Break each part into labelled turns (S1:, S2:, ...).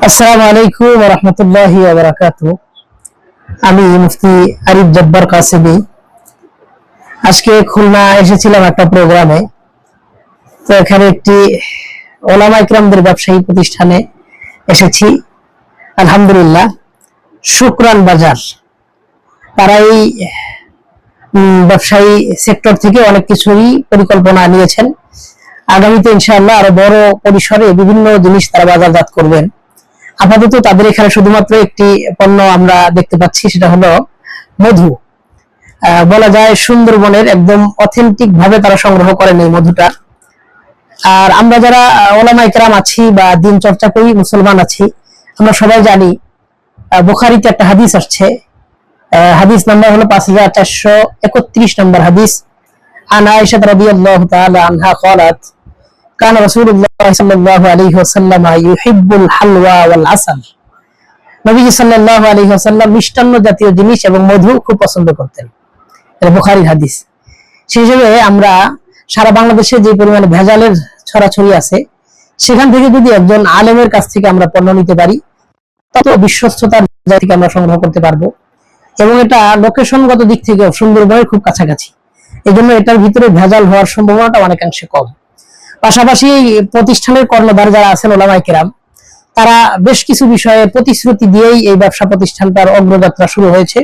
S1: আসসালামু আলাইকুম ওয়া রাহমাতুল্লাহি ওয়া বারাকাতুহু। আমি মুফতি আরিফ জব্বার কাসেমি। আজকে খুলনা এসেছিলাম একটা প্রোগ্রামে। তো এখানে একটি ওলামা ইকরামদের ব্যবসায়ী প্রতিষ্ঠানে এসেছি। আলহামদুলিল্লাহ, শুকরান বাজার, তারা এই ব্যবসায়ী সেক্টর থেকে অনেক কিছুই পরিকল্পনা নিয়েছেন। আগামীতে ইনশাআল্লাহ আরো বড় পরিসরে বিভিন্ন জিনিস তারা বাজারজাত করবেন। আপাতত তাদের এখানে শুধুমাত্র একটি পণ্য আমরা দেখতে পাচ্ছি, সেটা হলো মধু। বলা যায় সুন্দরবনের একদম অথেন্টিক ভাবে তারা সংগ্রহ করেন এই মধুটা। আর আমরা যারা ওলামা ইকরাম আছি বা দিন চর্চা করি, মুসলমান আছি, আমরা সবাই জানি বুখারীতে একটা হাদিস আসছে। হাদিস নাম্বার হলো 5431 নম্বর হাদিস। আন আয়েশা রাদিয়াল্লাহু তাআলা আনহা قالت كان رسول الله صلى الله عليه وسلم يحب الحلوى والعسل। নবীজি সাল্লাল্লাহু আলাইহি ওয়াসাল্লাম মিষ্টান্ন জাতীয় জিনিস এবং মধু খুব পছন্দ করতেন। এটা বুখারীর হাদিস। সেই হিসেবে আমরা সারা বাংলাদেশে যে পরিমাণে ভেজালের ছড়াছড়ি আছে, সেখান থেকে যদি একজন আলেমের কাছ থেকে আমরা পণ্য নিতে পারি, তত বিশ্বস্ততার জায়গা থেকে আমরা সংগ্রহ করতে পারবো। এবং এটা লোকেশনগত দিক থেকে সুন্দরবনের খুব কাছাকাছি, এই জন্য এটার ভিতরে ভেজাল হওয়ার সম্ভাবনাটা অনেকাংশে কম। পাশাপাশি প্রতিষ্ঠানের কর্ণধার যারা আছেন ওলামায়ে কেরাম, তারা বেশ কিছু বিষয়ে প্রতিশ্রুতি দিয়েই এই ব্যবসা প্রতিষ্ঠানটার অগ্রযাত্রা শুরু হয়েছে।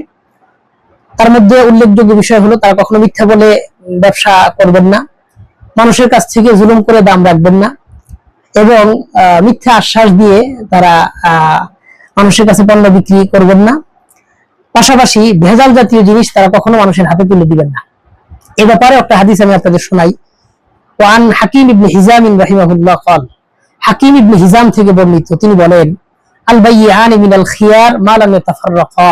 S1: তার মধ্যে উল্লেখযোগ্য বিষয় হলো তারা কখনো মিথ্যা বলে ব্যবসা করবেন না, মানুষের কাছ থেকে জুলুম করে দাম রাখবেন না, এবং মিথ্যা আশ্বাস দিয়ে তারা মানুষের কাছে পণ্য বিক্রি করবেন না। পাশাপাশি ভেজাল জাতীয় জিনিস তারা কখনো মানুষের হাতে তুলে দিবেন না। এ ব্যাপারে একটা হাদিস আমি আপনাদের শোনাই। ওয়ান হাকিম ইবনে হিজাম রাহিমাহুল্লাহ قال, হাকিম ইবনে হিজাম থেকে বর্ণিত, তিনি বলেন, আল বাইয়ান মিনাল খিয়ার মা লাম ইয়াতাফাররাকা।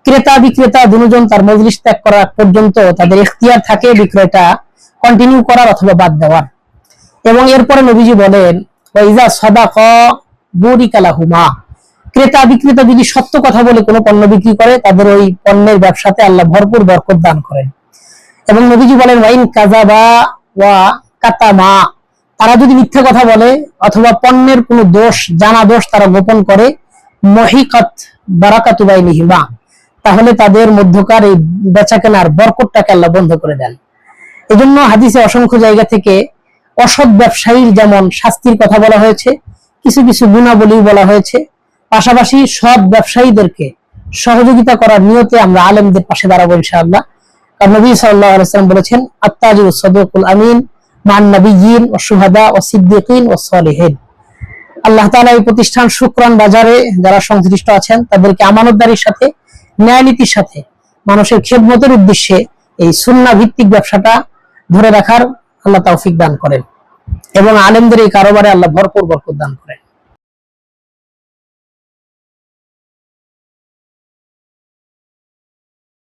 S1: ক্রেতা বিক্রেতা দুজন তার মজলিস ত্যাগ করা পর্যন্ত তাদের ইখতিয়ার থাকে বিক্রয়টা কন্টিনিউ করার অথবা বাদ দেওয়ার। এবং এরপরে নবীজি বলেন, ওয়া ইযা সাদাকা বুরিকা লাহুমা। ক্রেতা বিক্রেতা যদি সত্য কথা বলে কোনো পণ্য বিক্রি করে, তাদের ওই পণ্যের ব্যবসাতে আল্লাহ ভরপুর বরকত দান করেন। এবং নবীজি বলেন, ওয়াইন কাযাবা ওয়া কাতামা। তারা যদি মিথ্যা কথা বলে অথবা পণ্যের কোনো দোষ, জানা দোষ তারা গোপন করে, মহিকাত বারাকাতু বাইনিহিমা, তাহলে তাদের মধ্যকার এই বেচাকেনার বরকতটাকে আল্লাহ বন্ধ করে দেন। এজন্য হাদিসে অসংখ্য জায়গা থেকে অসৎ ব্যবসায়ীর যেমন শাস্তির কথা বলা হয়েছে, কিছু কিছু গুণাবলী বলা হয়েছে। পাশাপাশি সৎ ব্যবসায়ীদেরকে সহযোগিতা করার নিয়তে আমরা আলেমদের পাশে দাঁড়াবো ইনশাআল্লাহ। কারণ নবী সাল্লাল্লাহু আলাইহি ওয়াসাল্লাম বলেছেন, আত-তাজিরুস সাদুকুল আমিন মান নাবিয়্যিন ওয়াস শুহাদা ওয়াস সিদ্দিকিন ওয়াস সালিহিন। আল্লাহ তাআলা এই প্রতিষ্ঠান শুকরান বাজারে যারা সংশ্লিষ্ট আছেন, তাদেরকে আমানতদারির সাথে, ন্যায় নীতির সাথে, মানুষের খেদমতের উদ্দেশ্যে এই সুন্নাহ ভিত্তিক ব্যবসাটা ধরে রাখার আল্লাহ তৌফিক দান করেন এবং আলেমদের এই কারবারে আল্লাহ ভরপুর বরকত দান করেন।